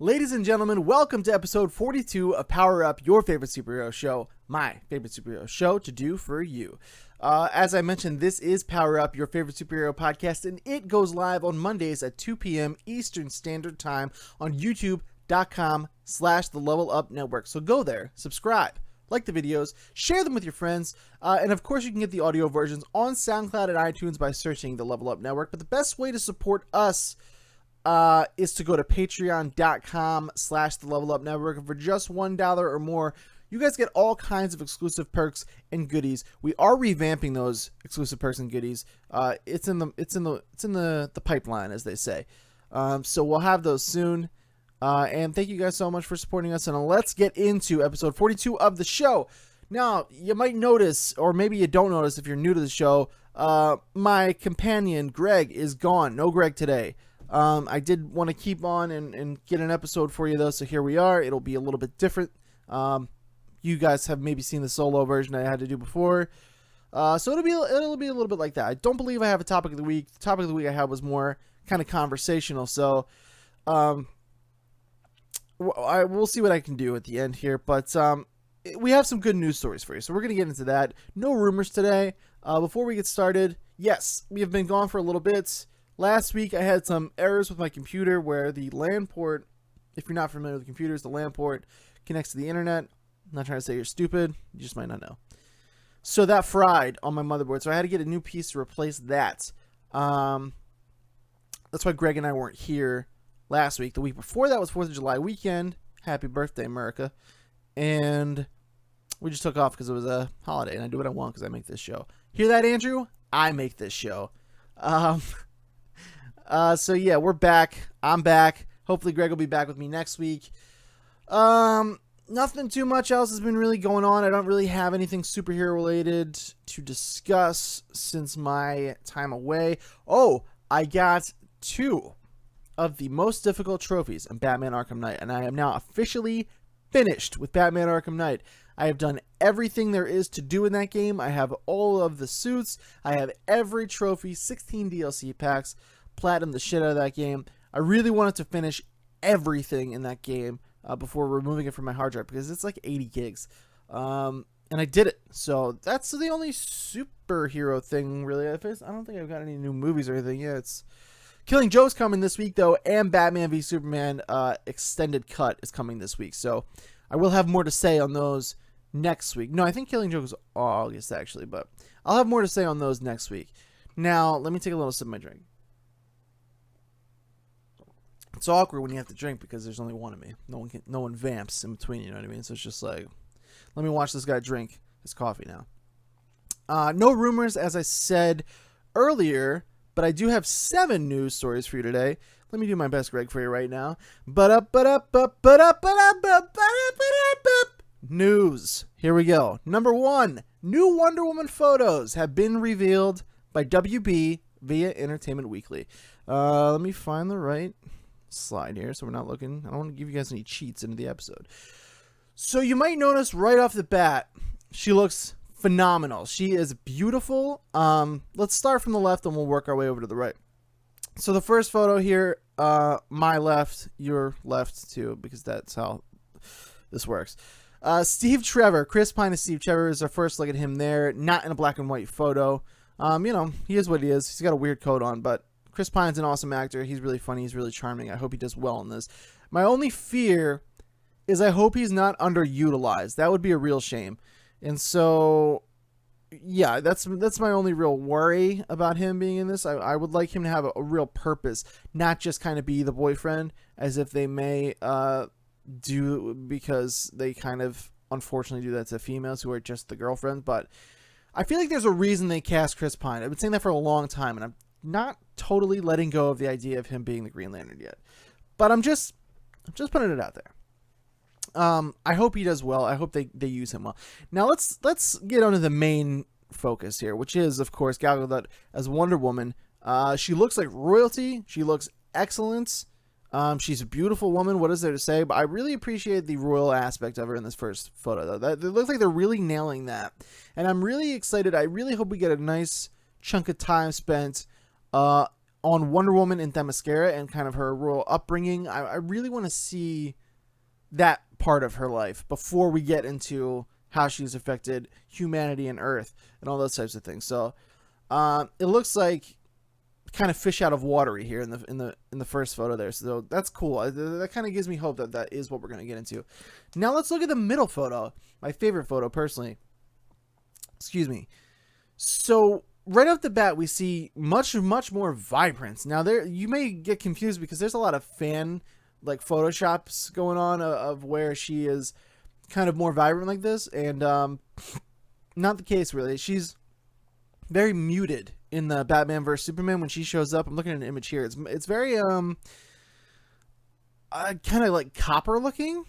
Ladies and gentlemen, welcome to episode 42 of Power Up, your favorite superhero show, my favorite superhero show to do for you. As I mentioned, this is Power Up, your favorite superhero podcast, and it goes live on Mondays at 2 p.m. Eastern Standard Time on youtube.com/The Level Up Network. So go there, subscribe, like the videos, share them with your friends, and of course you can get the audio versions on SoundCloud and iTunes by searching The Level Up Network. But the best way to support us is to go to patreon.com/The Level Up Network. And for just $1 or more, you guys get all kinds of exclusive perks and goodies. We are revamping those exclusive perks and goodies. It's in the pipeline, as they say. So we'll have those soon. And thank you guys so much for supporting us. And let's get into episode 42 of the show. Now, you might notice, or maybe you don't notice if you're new to the show, my companion, Greg, is gone. No Greg today. I did want to keep on and get an episode for you, though, so here we are. It'll be a little bit different. You guys have maybe seen the solo version I had to do before. So it'll be a little bit like that. I don't believe I have a topic of the week. The topic of the week I had was more kind of conversational, so we'll see what I can do at the end here. But we have some good news stories for you, so we're going to get into that. No rumors today. Before we get started, yes, we have been gone for a little bit. Last week, I had some errors with my computer where the LAN port, if you're not familiar with computers, the LAN port connects to the internet. I'm not trying to say you're stupid. You just might not know. So that fried on my motherboard. So I had to get a new piece to replace that. That's why Greg and I weren't here last week. The week before that was 4th of July weekend. Happy birthday, America. And we just took off because it was a holiday. And I do what I want because I make this show. Hear that, Andrew? I make this show. So yeah, we're back. I'm back. Hopefully Greg will be back with me next week. Nothing too much else has been really going on. I don't really have anything superhero related to discuss since my time away. Oh, I got 2 of the most difficult trophies in Batman Arkham Knight, and I am now officially finished with Batman Arkham Knight. I have done everything there is to do in that game. I have all of the suits. I have every trophy, 16 DLC packs. Platinum the shit out of that game. I really wanted to finish everything in that game before removing it from my hard drive because it's like 80 gigs. And I did it. So that's the only superhero thing really I faced. I don't think I've got any new movies or anything. Yeah, it's Killing Joke's coming this week though, and Batman v Superman extended cut is coming this week. So I will have more to say on those next week. No, I think Killing Joke is August actually, but I'll have more to say on those next week. Now, let me take a little sip of my drink. It's awkward when you have to drink because there's only one of me. No one vamps in between, you know what I mean? So it's just like, let me watch this guy drink his coffee now. No rumors, as I said earlier, but I do have 7 news stories for you today. Let me do my best, Greg, for you right now. News. Here we go. Number 1, new Wonder Woman photos have been revealed by WB via Entertainment Weekly. Let me find the right slide here so we're not looking. I don't want to give you guys any cheats into the episode. So you might notice right off the bat, she looks phenomenal. She is beautiful. Let's start from the left and we'll work our way over to the right. So the first photo here, my left, your left too, because that's how this works. Steve Trevor, Chris Pine and Steve Trevor is our first look at him there, not in a black and white photo. You know, he is what he is. He's got a weird coat on, but Chris Pine's an awesome actor. He's really funny. He's really charming. I hope he does well in this. My only fear is I hope he's not underutilized. That would be a real shame. And so, yeah, that's my only real worry about him being in this. I would like him to have a real purpose, not just kind of be the boyfriend, as if they may do, because they kind of unfortunately do that to females who are just the girlfriend. But I feel like there's a reason they cast Chris Pine. I've been saying that for a long time, and I'm not totally letting go of the idea of him being the Green Lantern yet. But I'm just putting it out there. I hope he does well. I hope they use him well. Now let's get on to the main focus here, which is, of course, Gal Gadot as Wonder Woman. She looks like royalty. She looks excellent. She's a beautiful woman. What is there to say? But I really appreciate the royal aspect of her in this first photo, though. It looks like they're really nailing that. And I'm really excited. I really hope we get a nice chunk of time spent on Wonder Woman and Themyscira and kind of her rural upbringing. I really want to see that part of her life before we get into how she's affected humanity and Earth and all those types of things. So it looks like kind of fish out of watery here in the first photo there. So that's cool. That kind of gives me hope that that is what we're going to get into. Now let's look at the middle photo. My favorite photo personally. Excuse me. So right off the bat, we see much more vibrance. Now there, you may get confused because there's a lot of fan like photoshops going on of where she is kind of more vibrant like this, and not the case really. She's very muted in the Batman vs Superman when she shows up. I'm looking at an image here. It's very kind of like copper looking,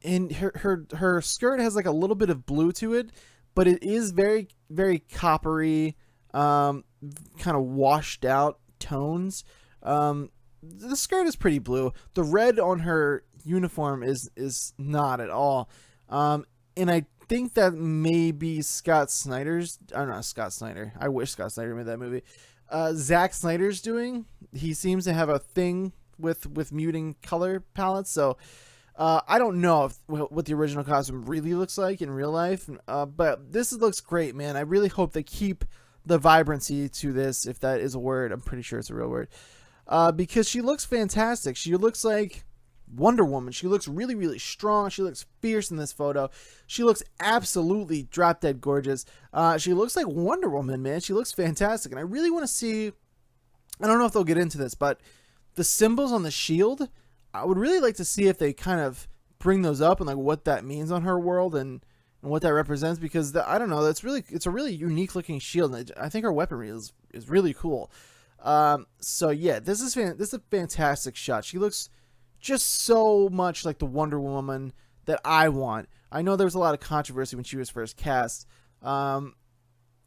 and her skirt has like a little bit of blue to it, but it is very coppery, kind of washed out tones. The skirt is pretty blue. The red on her uniform is not at all. And I think that may be Scott Snyder's. I don't know, Scott Snyder. I wish Scott Snyder made that movie. Zack Snyder's doing. He seems to have a thing with muting color palettes. So I don't know what the original costume really looks like in real life. But this looks great, man. I really hope they keep the vibrancy to this, if that is a word. I'm pretty sure it's a real word. Because she looks fantastic. She looks like Wonder Woman. She looks really strong. She looks fierce in this photo. She looks absolutely drop dead gorgeous. She looks like Wonder Woman, man. She looks fantastic. And I really want to see, I don't know if they'll get into this, but the symbols on the shield, I would really like to see if they kind of bring those up and like what that means on her world and what that represents, because I don't know, it's a really unique looking shield. And I think her weaponry is really cool. So yeah, this is a fantastic shot. She looks just so much like the Wonder Woman that I want. I know there was a lot of controversy when she was first cast.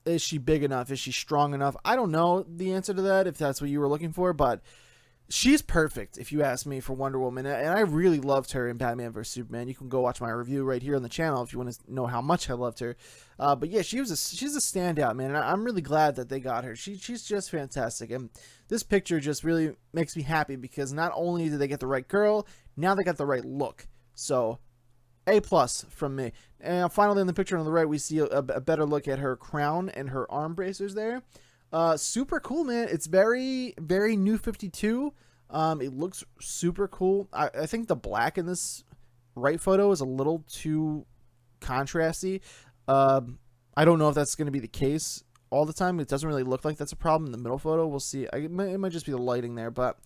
Is she big enough? Is she strong enough? I don't know the answer to that, if that's what you were looking for, but she's perfect, if you ask me, for Wonder Woman. And I really loved her in Batman vs Superman. You can go watch my review right here on the channel if you want to know how much I loved her. But yeah, she's a standout, man. And I'm really glad that they got her. She's just fantastic. And this picture just really makes me happy because not only did they get the right girl, now they got the right look. So A+ from me. And finally, in the picture on the right, we see a better look at her crown and her arm bracers there. Super cool, man. It's very New 52. It looks super cool. I think the black in this right photo is a little too contrasty. I don't know if that's going to be the case all the time. It doesn't really look like that's a problem in the middle photo. We'll see. It might just be the lighting there, but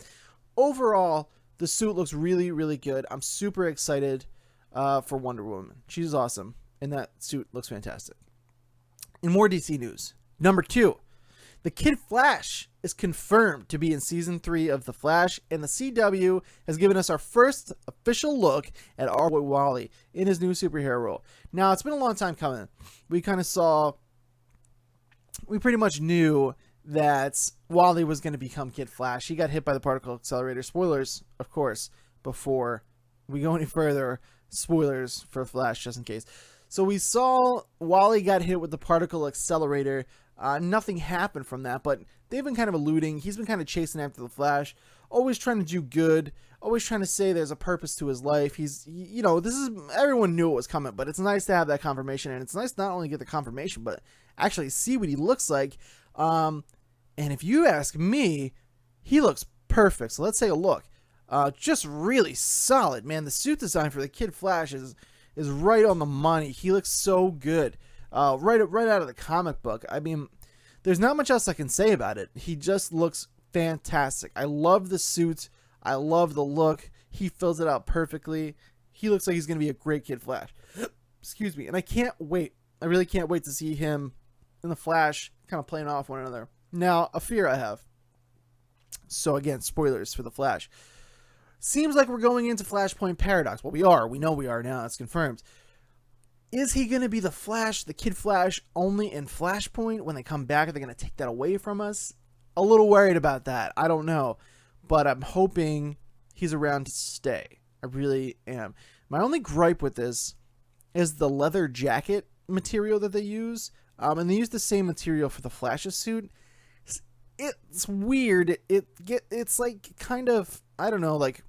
overall, the suit looks really good. I'm super excited for Wonder Woman. She's awesome, and that suit looks fantastic. In more DC news, number 2. The Kid Flash is confirmed to be in Season 3 of The Flash, and the CW has given us our first official look at our boy Wally in his new superhero role. Now, it's been a long time coming. We pretty much knew that Wally was going to become Kid Flash. He got hit by the particle accelerator. Spoilers, of course, before we go any further. Spoilers for Flash, just in case. So we saw Wally got hit with the particle accelerator. Nothing happened from that, but they've been kind of alluding. He's been kind of chasing after the Flash, always trying to do good, always trying to say there's a purpose to his life. Everyone knew it was coming, but it's nice to have that confirmation, and it's nice to not only get the confirmation, but actually see what he looks like. And if you ask me, he looks perfect. So let's take a look. Just really solid, man. The suit design for the Kid Flash is right on the money. He looks so good. Right out of the comic book. I mean, there's not much else I can say about it. He just looks fantastic. I love the suit. I love the look. He fills it out perfectly. He looks like he's going to be a great Kid Flash. Excuse me. And I can't wait. I really can't wait to see him and the Flash kind of playing off one another. Now, a fear I have. So again, spoilers for the Flash. Seems like we're going into Flashpoint Paradox. Well, we are. We know we are now. It's confirmed. Is he going to be the Flash, the Kid Flash, only in Flashpoint? When they come back, are they going to take that away from us? A little worried about that. I don't know. But I'm hoping he's around to stay. I really am. My only gripe with this is the leather jacket material that they use. And they use the same material for the Flash's suit. it's weird. It's like kind of, I don't know, like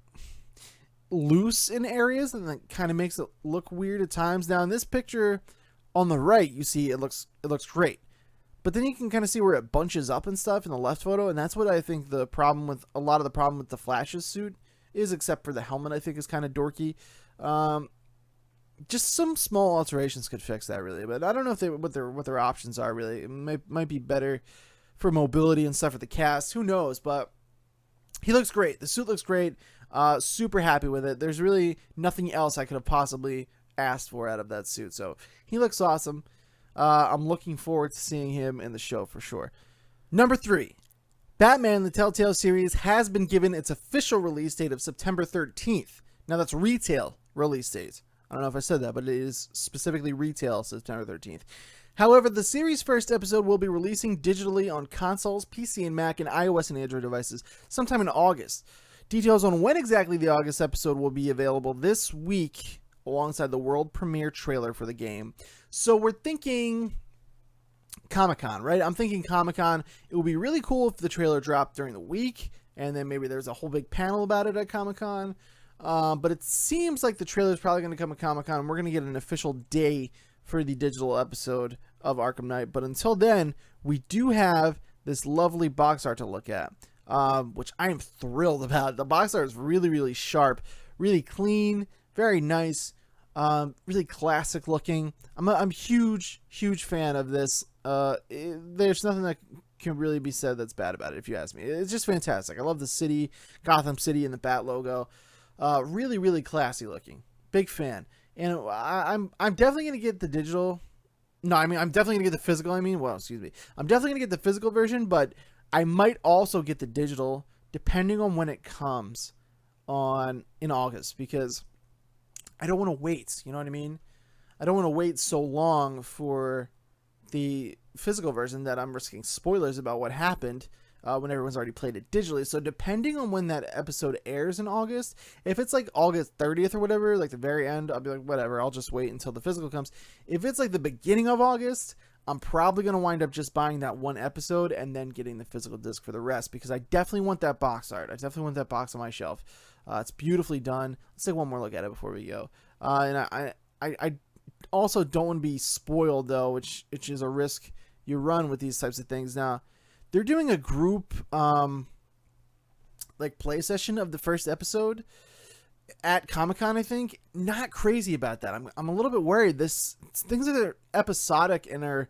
loose in areas, and that kind of makes it look weird at times. Now in this picture on the right, you see it looks great, but then you can kind of see where it bunches up and stuff in the left photo, and that's what I think the problem with the Flash's suit is, except for the helmet. I think is kind of dorky. Just some small alterations could fix that, really, but I don't know if what their options are, really. It might be better for mobility and stuff for the cast. Who knows? But he looks great. The suit looks great. Super happy with it. There's really nothing else I could have possibly asked for out of that suit. So he looks awesome. I'm looking forward to seeing him in the show for sure. Number 3, Batman the Telltale series has been given its official release date of September 13th. Now that's retail release date. I don't know if I said that, but it is specifically retail September 13th. However, the series' first episode will be releasing digitally on consoles, PC and Mac, and iOS and Android devices sometime in August. Details on when exactly the August episode will be available this week alongside the world premiere trailer for the game. So we're thinking Comic-Con, right? I'm thinking Comic-Con. It would be really cool if the trailer dropped during the week, and then maybe there's a whole big panel about it at Comic-Con. But it seems like the trailer is probably going to come at Comic-Con, and we're going to get an official day for the digital episode of Arkham Knight. But until then, we do have this lovely box art to look at, which I am thrilled about. The box art is really, really sharp, really clean, very nice, really classic looking. I'm a huge fan of this. There's nothing that can really be said that's bad about it, if you ask me. It's just fantastic. I love the city, Gotham City, and the Bat logo. Really, really classy looking. Big fan. And I'm definitely going to get the digital. No, I mean, I'm definitely going to get the physical. Excuse me. I'm definitely going to get the physical version, but I might also get the digital depending on when it comes in August, because I don't want to wait. You know what I mean? I don't want to wait so long for the physical version that I'm risking spoilers about what happened when everyone's already played it digitally. So depending on when that episode airs in August, if it's like August 30th or whatever, like the very end, I'll be like, whatever, I'll just wait until the physical comes. If it's like the beginning of August, I'm probably going to wind up just buying that one episode and then getting the physical disc for the rest, because I definitely want that box art. I definitely want that box on my shelf. It's beautifully done. Let's take one more look at it before we go. And I also don't want to be spoiled, though, which is a risk you run with these types of things. Now, they're doing a group like play session of the first episode at Comic-Con, I think. Not crazy about that. I'm a little bit worried. Things are episodic and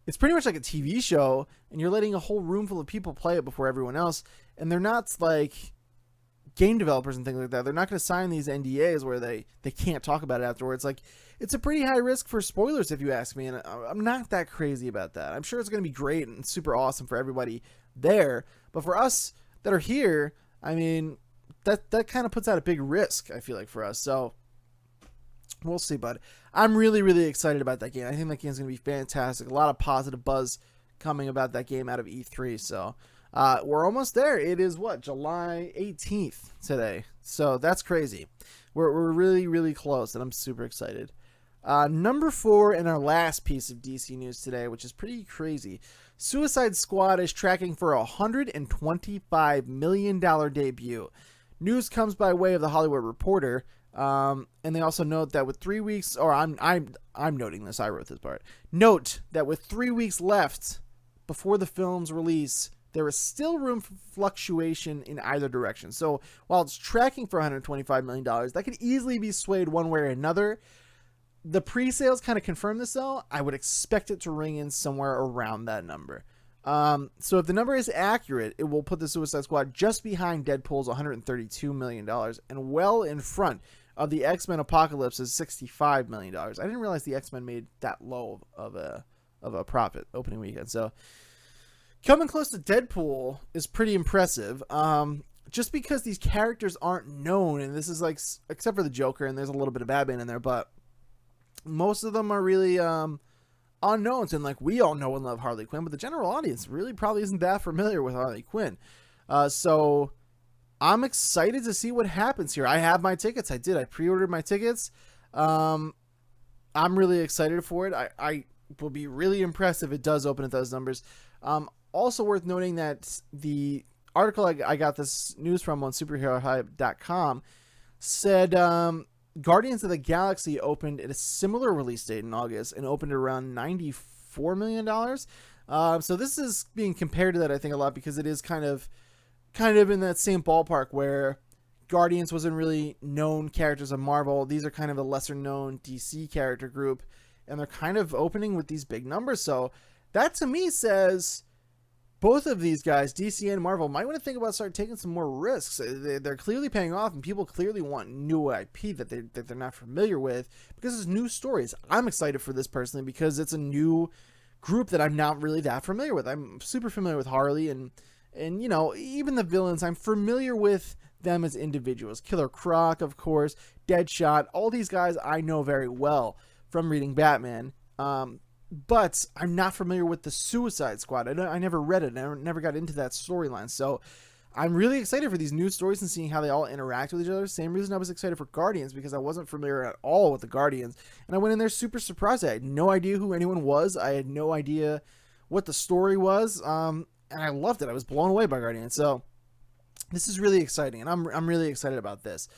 it's pretty much like a TV show, and you're letting a whole room full of people play it before everyone else, and they're not like game developers and things like that. They're not going to sign these NDAs where they can't talk about it afterwards. Like, it's a pretty high risk for spoilers, if you ask me, and I'm not that crazy about that. I'm sure it's going to be great and super awesome for everybody there, but for us that are here, I mean, that kind of puts out a big risk, I feel like, for us. So we'll see, bud. I'm really, really excited about that game. I think that game's going to be fantastic. A lot of positive buzz coming about that game out of E3. So we're almost there. It is July 18th today. So that's crazy. We're really, really close, and I'm super excited. Number 4 and our last piece of DC news today, which is pretty crazy. Suicide Squad is tracking for a $125 million debut. News comes by way of The Hollywood Reporter, and they also note that with 3 weeks, or I'm noting this, I wrote this part. Note that with 3 weeks left before the film's release, there is still room for fluctuation in either direction. So while it's tracking for $125 million, that could easily be swayed one way or another. The pre-sales kind of confirm this, though. I would expect it to ring in somewhere around that number. So if the number is accurate, it will put the Suicide Squad just behind Deadpool's $132 million and well in front of the X-Men Apocalypse's $65 million. I didn't realize the X-Men made that low of a profit opening weekend. So coming close to Deadpool is pretty impressive. Just because these characters aren't known, and this is like, except for the Joker, and there's a little bit of Batman in there, but most of them are really unknowns, and like, we all know and love Harley Quinn, but the general audience really probably isn't that familiar with Harley Quinn. So I'm excited to see what happens here. I have my tickets. I pre-ordered my tickets. I'm really excited for it. I will be really impressed if it does open at those numbers. also worth noting that the article I got this news from on superherohype.com said Guardians of the Galaxy opened at a similar release date in August and opened at around $94 million. So this is being compared to that, I think, a lot, because it is kind of in that same ballpark where Guardians wasn't really known characters of Marvel. These are kind of a lesser known DC character group, and they're kind of opening with these big numbers. So that to me says both of these guys, DC and Marvel, might want to think about start taking some more risks. They're clearly paying off, and people clearly want new IP that they're not familiar with, because it's new stories. I'm excited for this personally because it's a new group that I'm not really that familiar with. I'm super familiar with Harley and you know, even the villains. I'm familiar with them as individuals. Killer Croc, of course, Deadshot, all these guys I know very well from reading Batman. But I'm not familiar with the Suicide Squad. I never read it. I never got into that storyline. So I'm really excited for these new stories and seeing how they all interact with each other. Same reason I was excited for Guardians, because I wasn't familiar at all with the Guardians. And I went in there super surprised. I had no idea who anyone was. I had no idea what the story was. And I loved it. I was blown away by Guardians. So this is really exciting, and I'm really excited about this.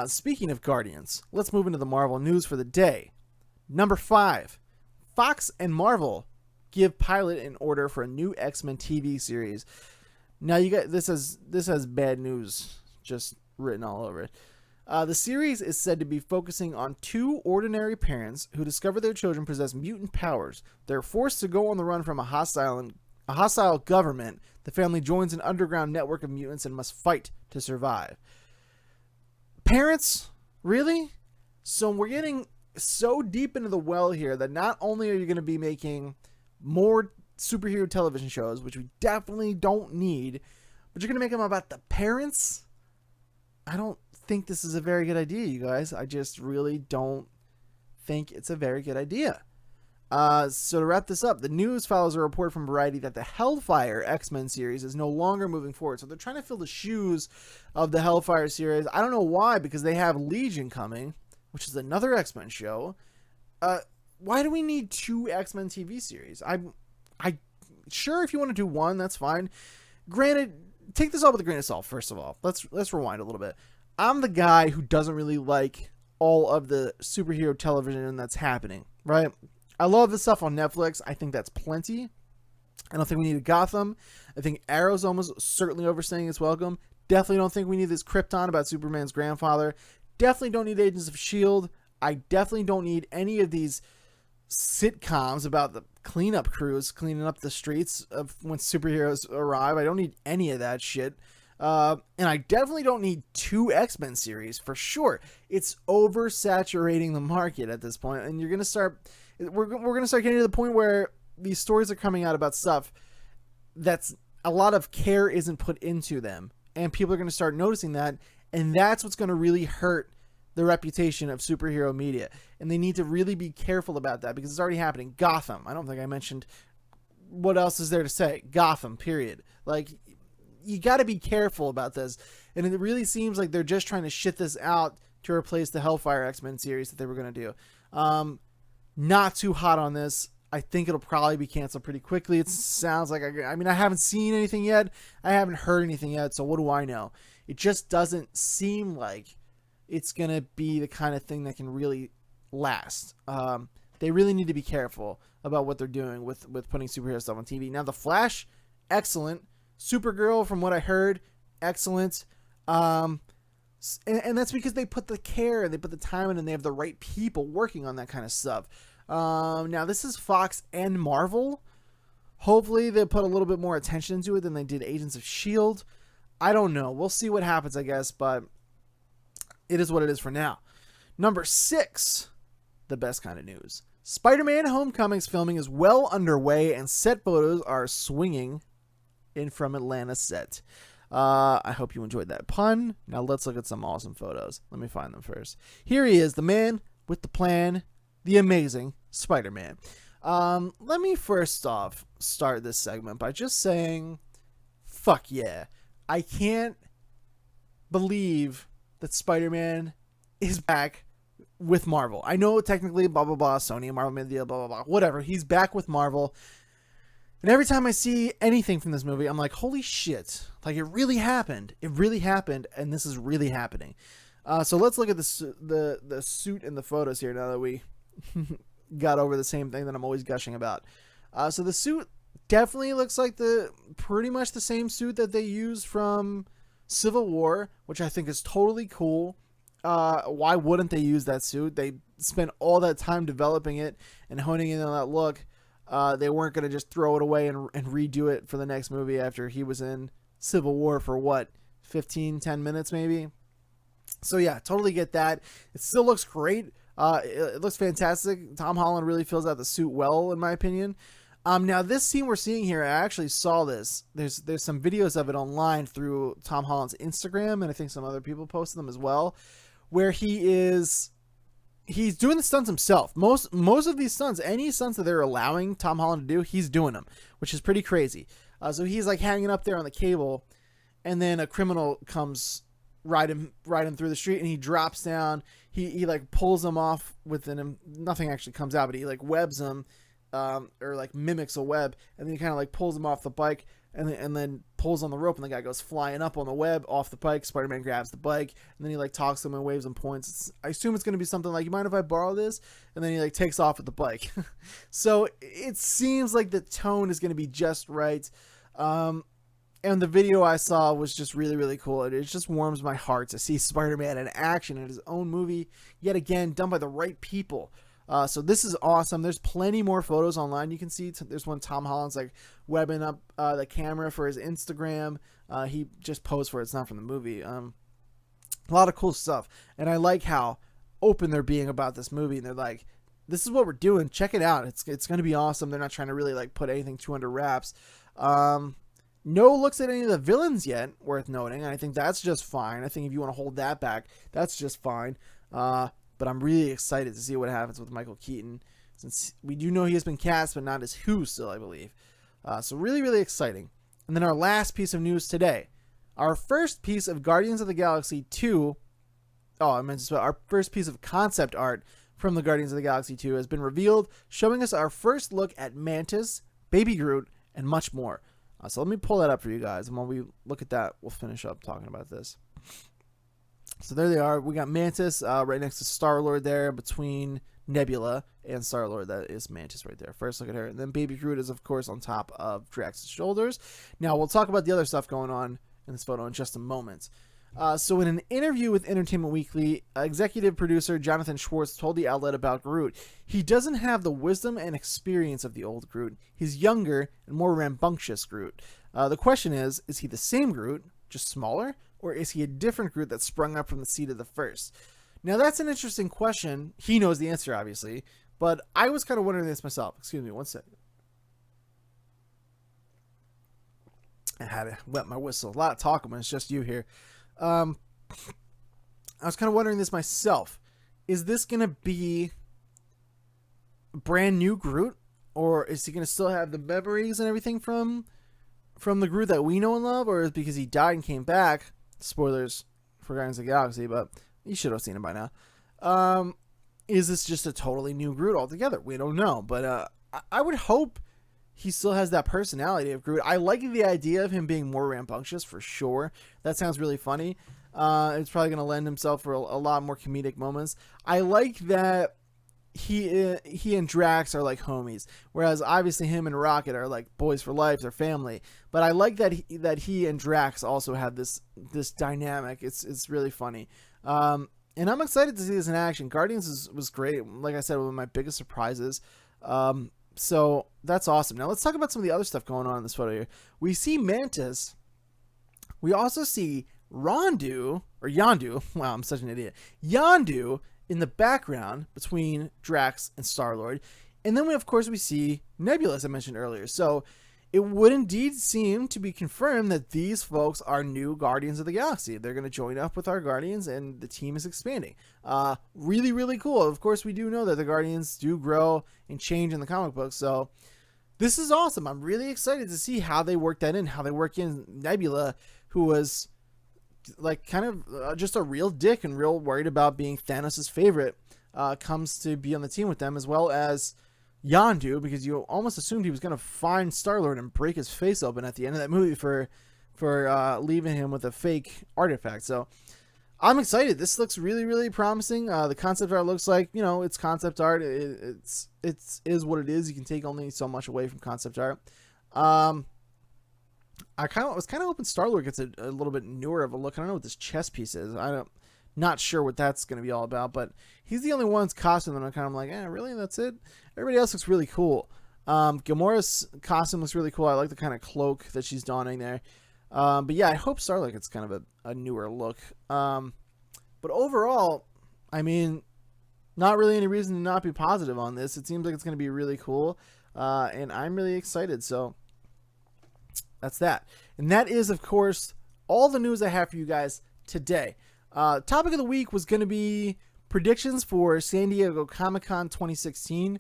Speaking of Guardians, let's move into the Marvel news for the day. Number 5. Fox and Marvel give pilot in order for a new X-Men TV series. Now you got this has bad news just written all over it. The series is said to be focusing on two ordinary parents who discover their children possess mutant powers. They're forced to go on the run from a hostile government. The family joins an underground network of mutants and must fight to survive. Parents? Really? So we're getting so deep into the well here that not only are you going to be making more superhero television shows, which we definitely don't need, but you're going to make them about the parents? I don't think this is a very good idea, you guys. I just really don't think it's a very good idea. So to wrap this up, the news follows a report from Variety that the Hellfire X-Men series is no longer moving forward. So they're trying to fill the shoes of the Hellfire series. I don't know why, because they have Legion coming, which is another X-Men show. Why do we need two X-Men TV series? I sure, if you want to do one, that's fine. Granted, take this all with a grain of salt. First of all, let's rewind a little bit. I'm the guy who doesn't really like all of the superhero television that's happening, right? I love the stuff on Netflix. I think that's plenty. I don't think we need a Gotham. I think Arrow's almost certainly overstaying its welcome. Definitely don't think we need this Krypton about Superman's grandfather. Definitely don't need Agents of S.H.I.E.L.D. I definitely don't need any of these sitcoms about the cleanup crews cleaning up the streets of when superheroes arrive. I don't need any of that shit. And I definitely don't need two X-Men series for sure. It's oversaturating the market at this point, and you're going to start... We're going to start getting to the point where these stories are coming out about stuff that's a lot of care isn't put into them, and people are going to start noticing that, and that's what's going to really hurt the reputation of superhero media, and they need to really be careful about that, because it's already happening. Gotham. I don't think I mentioned what else is there to say. Gotham, period. Like, you got to be careful about this, and it really seems like they're just trying to shit this out to replace the Hellfire X-Men series that they were going to do. Not too hot on this. I think it'll probably be canceled pretty quickly. It sounds like, I mean, I haven't seen anything yet. I haven't heard anything yet, so what do I know? It just doesn't seem like it's going to be the kind of thing that can really last. They really need to be careful about what they're doing with putting superhero stuff on TV. Now, The Flash, excellent. Supergirl, from what I heard, excellent. And that's because they put the care and they put the time in, and they have the right people working on that kind of stuff. Now, this is Fox and Marvel. Hopefully, they put a little bit more attention into it than they did Agents of S.H.I.E.L.D. I don't know. We'll see what happens, I guess, but it is what it is for now. Number 6, the best kind of news. Spider-Man Homecoming's filming is well underway, and set photos are swinging in from Atlanta set. I hope you enjoyed that pun. Now let's look at some awesome photos. Let me find them first. Here he is, the man with the plan, the amazing Spider-Man. Let me first off start this segment by just saying, fuck yeah. I can't believe that Spider-Man is back with Marvel. I know technically blah, blah, blah, Sony and Marvel made the deal, blah, blah, blah, whatever. He's back with Marvel. And every time I see anything from this movie, I'm like, holy shit. Like, it really happened. It really happened, and this is really happening. So let's look at the suit and the photos here now that we got over the same thing that I'm always gushing about. So the suit definitely looks like pretty much the same suit that they used from Civil War, which I think is totally cool. Why wouldn't they use that suit? They spent all that time developing it and honing in on that look. They weren't going to just throw it away and redo it for the next movie after he was in Civil War for what, 10 minutes maybe? So yeah, totally get that. It still looks great. It looks fantastic. Tom Holland really fills out the suit well, in my opinion. Now this scene we're seeing here, I actually saw this. There's some videos of it online through Tom Holland's Instagram, and I think some other people posted them as well, where he's doing the stunts himself. Most of these stunts, any stunts that they're allowing Tom Holland to do, he's doing them, which is pretty crazy. So he's like hanging up there on the cable, and then a criminal comes ride him through the street, and he drops down. He like pulls him off within him. Nothing actually comes out, but he like webs him, or like mimics a web, and then he kind of like pulls him off the bike, and then pulls on the rope, and the guy goes flying up on the web off the bike. Spider-Man grabs the bike, and then he like talks to him and waves and points. I assume it's going to be something like, you mind if I borrow this? And then he like takes off with the bike. So it seems like the tone is going to be just right. And the video I saw was just really, really cool. It just warms my heart to see Spider-Man in action in his own movie, yet again, done by the right people. So this is awesome. There's plenty more photos online you can see. There's one Tom Holland's like webbing up the camera for his Instagram. He just posed for it. It's not from the movie. A lot of cool stuff. And I like how open they're being about this movie. And they're like, this is what we're doing. Check it out. It's going to be awesome. They're not trying to really like put anything too under wraps. No looks at any of the villains yet, worth noting. I think that's just fine. I think if you want to hold that back, that's just fine. But I'm really excited to see what happens with Michael Keaton, since we do know he has been cast, but not as Who still, I believe. So really, really exciting. And then our last piece of news today. Our first piece of Guardians of the Galaxy 2... our first piece of concept art from the Guardians of the Galaxy 2 has been revealed, showing us our first look at Mantis, Baby Groot, and much more. So let me pull that up for you guys, and while we look at that, we'll finish up talking about this. So there they are. We got Mantis right next to Star-Lord there, between Nebula and Star-Lord. That is Mantis right there. First look at her. And then Baby Groot is, of course, on top of Drax's shoulders. Now, we'll talk about the other stuff going on in this photo in just a moment. So in an interview with Entertainment Weekly, executive producer Jonathan Schwartz told the outlet about Groot. He doesn't have the wisdom and experience of the old Groot. He's younger and more rambunctious Groot. The question is he the same Groot, just smaller? Or is he a different Groot that sprung up from the seed of the first? Now that's an interesting question. He knows the answer, obviously. But I was kind of wondering this myself. Excuse me, one second. I had to wet my whistle. A lot of talking when it's just you here. I was kind of wondering this myself. Is this going to be brand new Groot? Or is he going to still have the memories and everything from the Groot that we know and love? Or is it because he died and came back? Spoilers for Guardians of the Galaxy, but you should have seen it by now. Is this just a totally new Groot altogether? We don't know. But I would hope he still has that personality of Groot. I like the idea of him being more rambunctious for sure. That sounds really funny. It's probably going to lend himself for a lot more comedic moments. I like that he and Drax are like homies, whereas obviously him and Rocket are like boys for life, they're family. But I like that he and Drax also have this dynamic. It's really funny. And I'm excited to see this in action. Guardians was great. Like I said, one of my biggest surprises. So that's awesome. Now let's talk about some of the other stuff going on in this photo here. We see Mantis. We also see Yondu. Wow, I'm such an idiot. Yondu in the background between Drax and Star-Lord. And then we see Nebula, as I mentioned earlier. So it would indeed seem to be confirmed that these folks are new Guardians of the Galaxy. They're going to join up with our Guardians, and the team is expanding. Really, really cool. Of course, we do know that the Guardians do grow and change in the comic books. So this is awesome. I'm really excited to see how they work that in, how they work in Nebula, who was like kind of just a real dick and real worried about being Thanos' favorite, comes to be on the team with them, as well as Yondu, because you almost assumed he was going to find Star-Lord and break his face open at the end of that movie for leaving him with a fake artifact. So I'm excited. This looks really, really promising. The concept art looks like, it's concept art. It is what it is. You can take only so much away from concept art. I was kind of hoping Star-Lord gets a little bit newer of a look. I don't know what this chess piece is. Not sure what that's going to be all about, but he's the only one's costume that I'm kind of like, really? That's it? Everybody else looks really cool. Gamora's costume looks really cool. I like the kind of cloak that she's donning there. But yeah, I hope Star-Lord gets kind of a newer look. But overall, I mean, not really any reason to not be positive on this. It seems like it's going to be really cool. And I'm really excited. So that's that. And that is, of course, all the news I have for you guys today. Topic of the week was going to be predictions for San Diego Comic-Con 2016.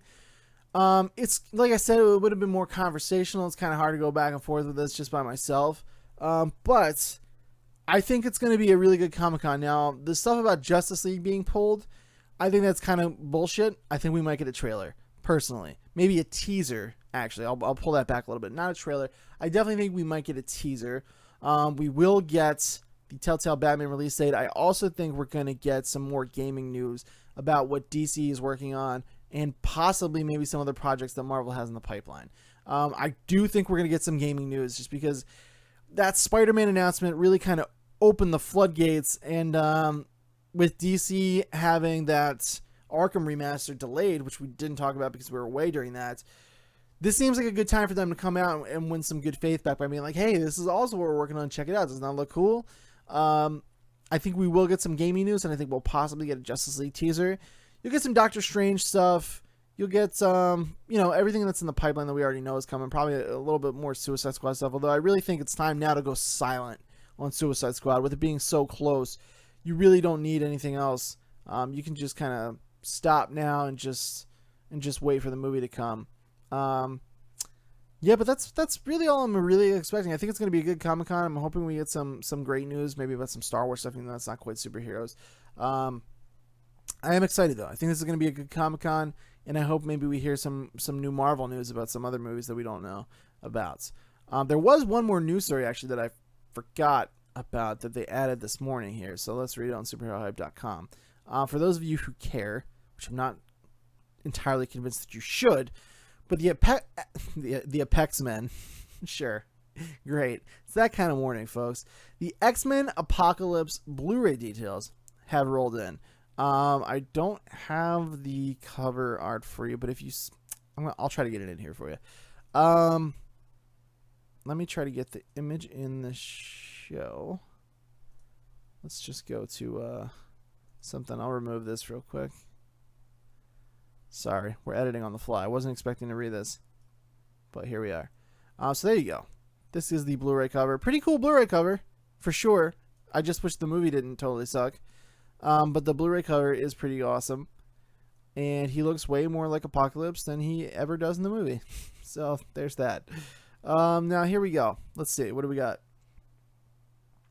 It's like I said, it would have been more conversational. It's kind of hard to go back and forth with this just by myself. But I think it's going to be a really good Comic-Con. Now, the stuff about Justice League being pulled, I think that's kind of bullshit. I think we might get a trailer, personally. Maybe a teaser, actually. I'll pull that back a little bit. Not a trailer. I definitely think we might get a teaser. We will get the Telltale Batman release date. I also think we're going to get some more gaming news about what DC is working on and possibly maybe some other projects that Marvel has in the pipeline. I do think we're going to get some gaming news just because that Spider-Man announcement really kind of opened the floodgates, and with DC having that Arkham remaster delayed, which we didn't talk about because we were away during that, this seems like a good time for them to come out and win some good faith back by being like, hey, this is also what we're working on. Check it out. Does that look cool? I think we will get some gaming news, and I think we'll possibly get a Justice League teaser. You'll get some Doctor Strange stuff. You'll get everything that's in the pipeline that we already know is coming. Probably a little bit more Suicide Squad stuff, although I really think it's time now to go silent on Suicide Squad. With it being so close, you really don't need anything else. You can just kind of stop now and just wait for the movie to come. Yeah, but that's really all I'm really expecting. I think it's going to be a good Comic-Con. I'm hoping we get some great news, maybe about some Star Wars stuff, even though that's not quite superheroes. I am excited, though. I think this is going to be a good Comic-Con, and I hope maybe we hear some new Marvel news about some other movies that we don't know about. There was one more news story, actually, that I forgot about that they added this morning here, so let's read it on superherohype.com. For those of you who care, which I'm not entirely convinced that you should, but the Apex Men, sure, great. It's that kind of warning, folks. The X-Men Apocalypse Blu-ray details have rolled in. I don't have the cover art for you, but if you, I'll try to get it in here for you. Let me try to get the image in the show. Let's just go to something. I'll remove this real quick. Sorry, we're editing on the fly. I wasn't expecting to read this, but here we are. So there you go. This is the Blu-ray cover. Pretty cool Blu-ray cover, for sure. I just wish the movie didn't totally suck. But the Blu-ray cover is pretty awesome. And he looks way more like Apocalypse than he ever does in the movie. So there's that. Now here we go. Let's see. What do we got?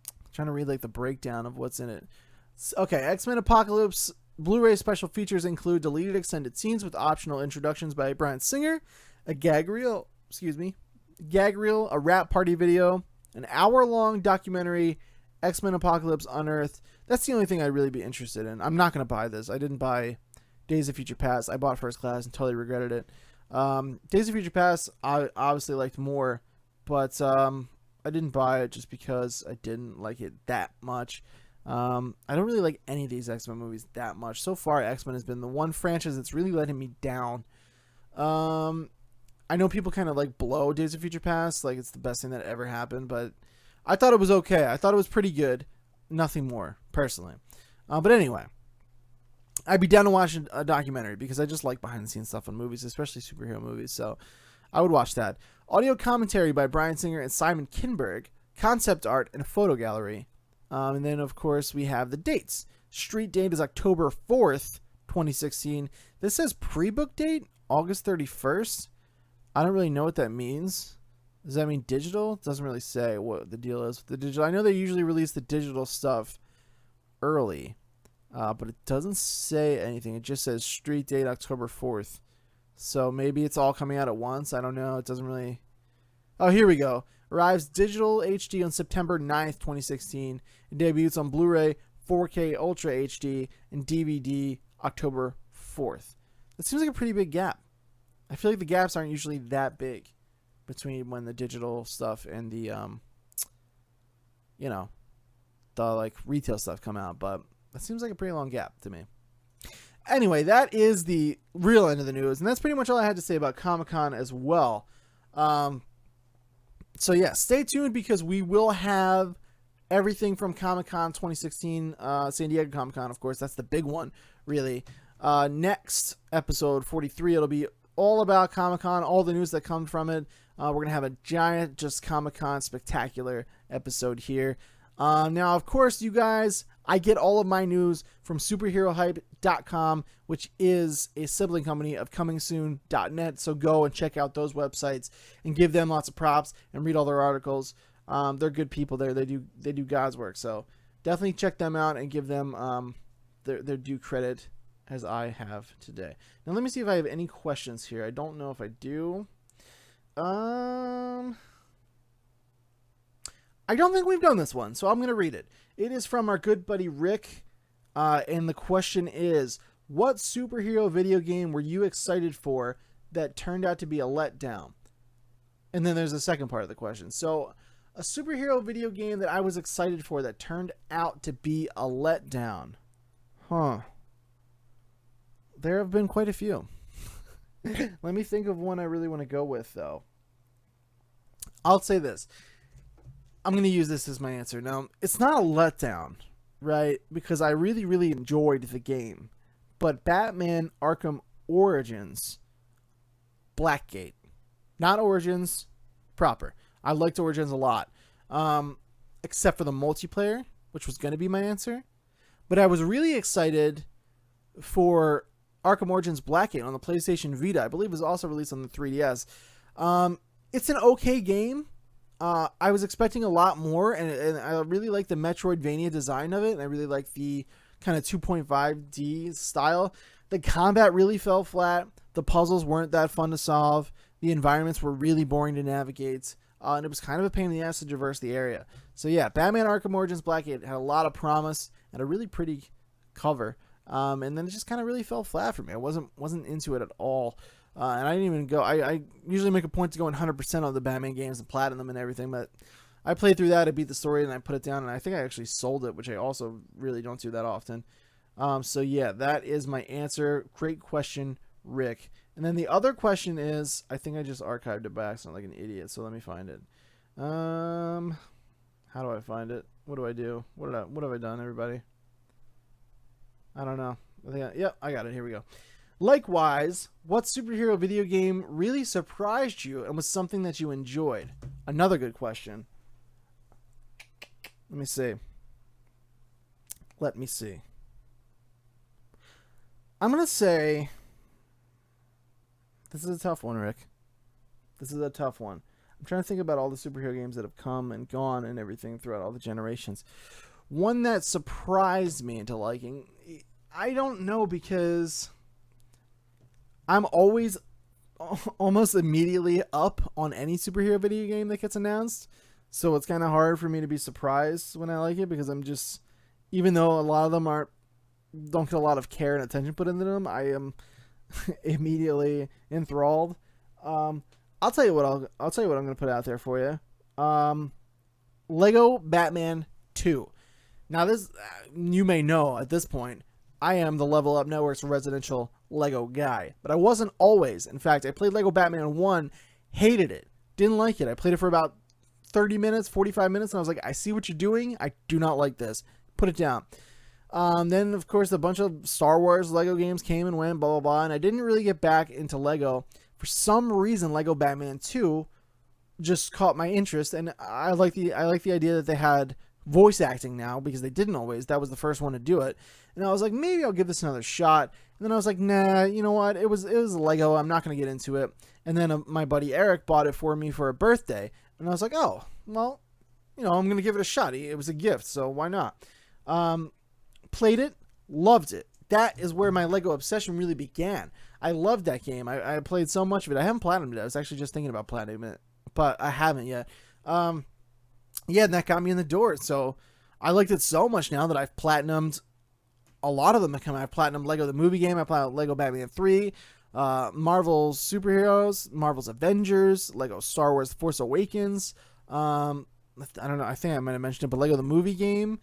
I'm trying to read like the breakdown of what's in it. Okay, X-Men Apocalypse Blu-ray special features include deleted extended scenes with optional introductions by Bryan Singer, a gag reel, a rap party video, an hour-long documentary, X-Men Apocalypse Unearthed. That's the only thing I'd really be interested in. I'm not going to buy this. I didn't buy Days of Future Past. I bought First Class and totally regretted it. Days of Future Past, I obviously liked more, but I didn't buy it just because I didn't like it that much. I don't really like any of these X-Men movies that much. So far, X-Men has been the one franchise that's really letting me down. I know people kind of like blow Days of Future Past, like it's the best thing that ever happened, but I thought it was okay. I thought it was pretty good. Nothing more, personally. But anyway, I'd be down to watch a documentary because I just like behind-the-scenes stuff on movies, especially superhero movies, so I would watch that. Audio commentary by Bryan Singer and Simon Kinberg, concept art, and a photo gallery. And then, of course, we have the dates. Street date is October 4th, 2016. This says pre-book date, August 31st. I don't really know what that means. Does that mean digital? It doesn't really say what the deal is with the digital. I know they usually release the digital stuff early, but it doesn't say anything. It just says street date October 4th, So maybe it's all coming out at once. I don't know. It doesn't really... Oh, here we go. Arrives digital HD on September 9th, 2016. It debuts on Blu-ray, 4K Ultra HD, and DVD October 4th. That seems like a pretty big gap. I feel like the gaps aren't usually that big between when the digital stuff and the, you know, the like retail stuff come out. But that seems like a pretty long gap to me. Anyway, that is the real end of the news, and that's pretty much all I had to say about Comic-Con as well. So yeah, stay tuned because we will have everything from Comic-Con 2016, San Diego Comic-Con, of course. That's the big one, really. Next episode 43, it'll be all about Comic-Con, all the news that comes from it. We're going to have a giant just Comic-Con spectacular episode here. Now, of course, you guys, I get all of my news from superherohype.com, which is a sibling company of comingsoon.net. So go and check out those websites and give them lots of props and read all their articles. They're good people there. They do God's work. So definitely check them out and give them their due credit as I have today. Now let me see if I have any questions here. I don't know if I do. I don't think we've done this one, so I'm going to read it. It is from our good buddy Rick, and the question is, what superhero video game were you excited for that turned out to be a letdown? And then there's a second part of the question. So, a superhero video game that I was excited for that turned out to be a letdown. Huh. There have been quite a few. Let me think of one I really want to go with, though. I'll say this. I'm going to use this as my answer. Now, it's not a letdown, right? Because I really, really enjoyed the game. But Batman Arkham Origins, Blackgate. Not Origins proper. I liked Origins a lot. Except for the multiplayer, which was going to be my answer. But I was really excited for Arkham Origins Blackgate on the PlayStation Vita. I believe it was also released on the 3DS. It's an okay game. I was expecting a lot more, and I really like the Metroidvania design of it, and I really like the kind of 2.5D style. The combat really fell flat. The puzzles weren't that fun to solve. The environments were really boring to navigate, and it was kind of a pain in the ass to traverse the area. So yeah, Batman Arkham Origins Blackgate had a lot of promise and a really pretty cover, and then it just kind of really fell flat for me. I wasn't into it at all. And I didn't even go. I usually make a point to go 100% on the Batman games and platinum and everything, but I played through that. I beat the story and I put it down, and I think I actually sold it, which I also really don't do that often. So yeah, that is my answer. Great question, Rick. And then the other question is, I think I just archived it by accident like an idiot. So let me find it. How do I find it? What do I do? What have I done, everybody? I don't know. Yep, I got it. Here we go. Likewise, what superhero video game really surprised you and was something that you enjoyed? Another good question. Let me see. I'm going to say... This is a tough one, Rick. This is a tough one. I'm trying to think about all the superhero games that have come and gone and everything throughout all the generations. One that surprised me into liking... I don't know, because... I'm always almost immediately up on any superhero video game that gets announced. So it's kind of hard for me to be surprised when I like it, because I'm just, even though a lot of them don't get a lot of care and attention put into them, I am immediately enthralled. I'll tell you what I'm going to put out there for you. Lego Batman 2. Now this, you may know at this point, I am the Level Up Network's residential Lego guy, but I wasn't always. In fact, I played Lego Batman 1, hated it, didn't like it. I played it for about 30 minutes, 45 minutes, and I was like, I see what you're doing. I do not like this. Put it down. Then, of course, a bunch of Star Wars Lego games came and went, blah, blah, blah, and I didn't really get back into Lego. For some reason, Lego Batman 2 just caught my interest, and I like the idea that they had voice acting now, because they didn't always. That was the first one to do it. And I was like, maybe I'll give this another shot. And then I was like, nah, you know what? It was Lego. I'm not going to get into it. And then my buddy Eric bought it for me for a birthday. And I was like, oh, well, you know, I'm going to give it a shot. It was a gift, so why not? Played it, loved it. that is where my Lego obsession really began. I loved that game. I played so much of it. I haven't platinumed it. I was actually just thinking about platinuming it, but I haven't yet. Yeah, and that got me in the door. So I liked it so much now that I've platinumed a lot of them that come out. I've platinumed Lego the movie game. I platinumed Lego Batman 3, Marvel's Superheroes, Marvel's Avengers, Lego Star Wars Force Awakens. I don't know. I think I might have mentioned it, but Lego the movie game.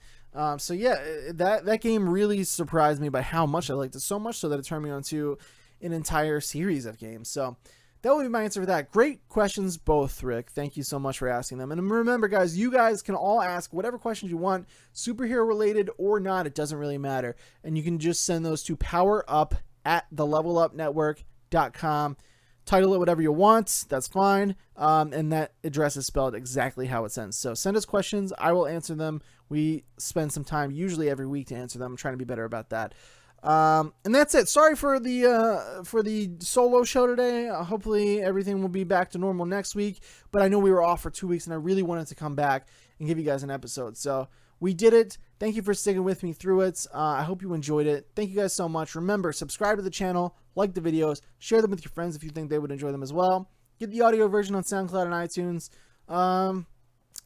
So yeah, that game really surprised me by how much I liked it, so much so that it turned me on to an entire series of games. So that will be my answer for that. Great questions, both, Rick. Thank you so much for asking them. And remember, guys, you guys can all ask whatever questions you want, superhero related or not. It doesn't really matter. And you can just send those to powerup@thelevelupnetwork.com. Title it whatever you want. That's fine. And that address is spelled exactly how it sends. So send us questions. I will answer them. We spend some time, usually every week, to answer them. I'm trying to be better about that. And that's it. Sorry for the solo show today. Hopefully everything will be back to normal next week. But I know we were off for 2 weeks, and I really wanted to come back and give you guys an episode. So we did it. Thank you for sticking with me through it. I hope you enjoyed it. Thank you guys so much. Remember, subscribe to the channel, like the videos, share them with your friends if you think they would enjoy them as well. Get the audio version on SoundCloud and iTunes.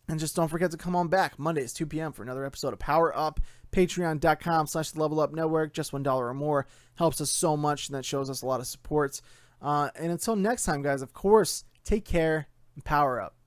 And just don't forget to come on back Mondays, 2 p.m. for another episode of Power Up. Patreon.com/levelupnetwork. Just $1 or more helps us so much, and that shows us a lot of support. And until next time, guys, of course, take care and power up.